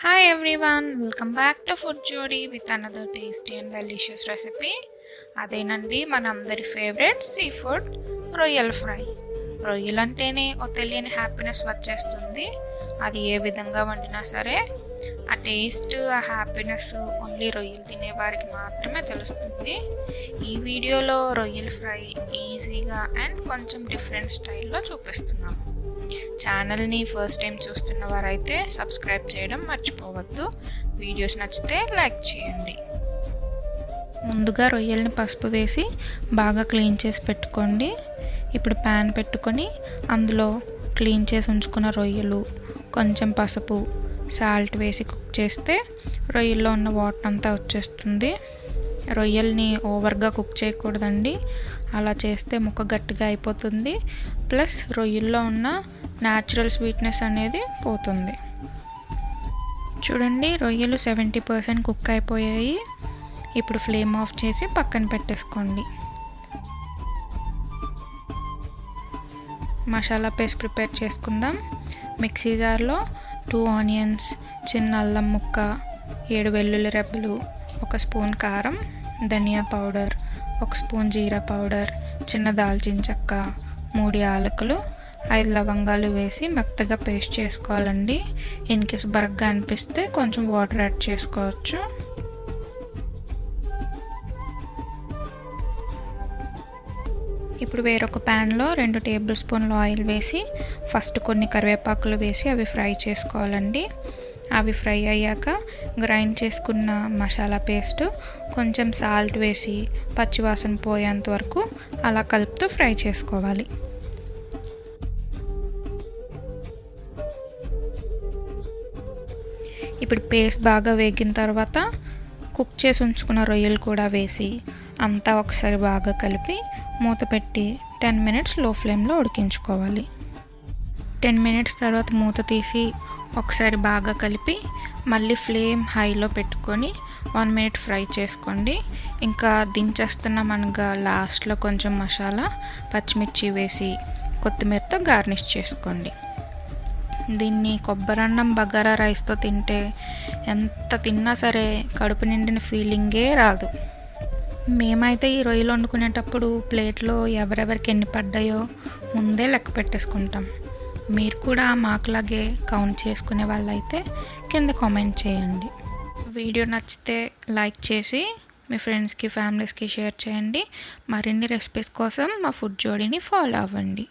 Hi everyone, welcome back to Food Jodi with another tasty and delicious recipe. అదేనండి మనందరి favourite sea food రొయ్యల fry. రొయ్యలు అంటేనే ఓ తెలియని హ్యాపీనెస్ వచ్చేస్తుంది. అది ఏ విధంగా వండినా సరే ఆ టేస్ట్, ఆ హ్యాపీనెస్ ఓన్లీ రొయ్యలు తినే వారికి మాత్రమే తెలుస్తుంది. ఈ వీడియోలో రొయ్యల ఫ్రై ఈజీగా అండ్ కొంచెం డిఫరెంట్ స్టైల్లో చూపిస్తున్నాము. ఛానల్ని ఫస్ట్ టైం చూస్తున్న వారైతే సబ్స్క్రైబ్ చేయడం మర్చిపోవద్దు. వీడియోస్ నచ్చితే లైక్ చేయండి. ముందుగా రొయ్యల్ని పసుపు వేసి బాగా క్లీన్ చేసి పెట్టుకోండి. ఇప్పుడు ప్యాన్ పెట్టుకొని అందులో క్లీన్ చేసి ఉంచుకున్న రొయ్యలు, కొంచెం పసుపు, సాల్ట్ వేసి కుక్ చేస్తే రొయ్యల్లో ఉన్న వాటర్ అంతా వచ్చేస్తుంది. రొయ్యల్ని ఓవర్గా కుక్ చేయకూడదండి, అలా చేస్తే ముక్క గట్టిగా అయిపోతుంది. ప్లస్ రొయ్యల్లో ఉన్న న్యాచురల్ స్వీట్నెస్ అనేది పోతుంది. చూడండి, రొయ్యలు 70% కుక్ అయిపోయాయి. ఇప్పుడు ఫ్లేమ్ ఆఫ్ చేసి పక్కన పెట్టేసుకోండి. మసాలా పేస్ట్ ప్రిపేర్ చేసుకుందాం. మిక్సీ జార్లో 2 ఆనియన్స్, చిన్న అల్లం ముక్క, 7 వెల్లుల్లి రెబ్బలు, 1 స్పూన్ కారం, ధనియా పౌడర్, 1 స్పూన్ జీరా పౌడర్, చిన్న దాల్చిన చెక్క, 3 యాలకులు, 5 లవంగాలు వేసి మెత్తగా పేస్ట్ చేసుకోవాలండి. ఇన్ కేస్ బరగ్గా అనిపిస్తే కొంచెం వాటర్ యాడ్ చేసుకోవచ్చు. ఇప్పుడు వేరొక ప్యాన్లో 2 టేబుల్ స్పూన్ల ఆయిల్ వేసి ఫస్ట్ కొన్ని కరివేపాకులు వేసి అవి ఫ్రై చేసుకోవాలండి. అవి ఫ్రై అయ్యాక గ్రైండ్ చేసుకున్న మసాలా పేస్ట్, కొంచెం సాల్ట్ వేసి పచ్చివాసన పోయేంత వరకు అలా కలుపుతూ ఫ్రై చేసుకోవాలి. ఇప్పుడు పేస్ట్ బాగా వేగిన తర్వాత కుక్ చేసి ఉంచుకున్న రొయ్యలు కూడా వేసి అంతా ఒకసారి బాగా కలిపి మూత పెట్టి 10 మినిట్స్ లో ఫ్లేమ్లో ఉడికించుకోవాలి. 10 మినిట్స్ తర్వాత మూత తీసి ఒకసారి బాగా కలిపి మళ్ళీ ఫ్లేమ్ హైలో పెట్టుకొని 1 మినిట్ ఫ్రై చేసుకోండి. ఇంకా దించేస్తున్నాం అనగా లాస్ట్లో కొంచెం మసాలా, పచ్చిమిర్చి వేసి కొత్తిమీరతో గార్నిష్ చేసుకోండి. దీన్ని కొబ్బరన్నం, బగారా రైస్తో తింటే ఎంత తిన్నా సరే కడుపు నిండిన ఫీలింగే రాదు. మేమైతే ఈ రొయ్యలు వండుకునేటప్పుడు ప్లేట్లో ఎవరెవరికి ఎన్ని పడ్డాయో ముందే లెక్క పెట్టేసుకుంటాం. మీరు కూడా మాకులాగే కౌంట్ చేసుకునే వాళ్ళైతే కింద కామెంట్ చేయండి. వీడియో నచ్చితే లైక్ చేసి మీ ఫ్రెండ్స్కి, ఫ్యామిలీస్కి షేర్ చేయండి. మరిన్ని రెసిపీస్ కోసం మా ఫుడ్ జోడీని ఫాలో అవ్వండి.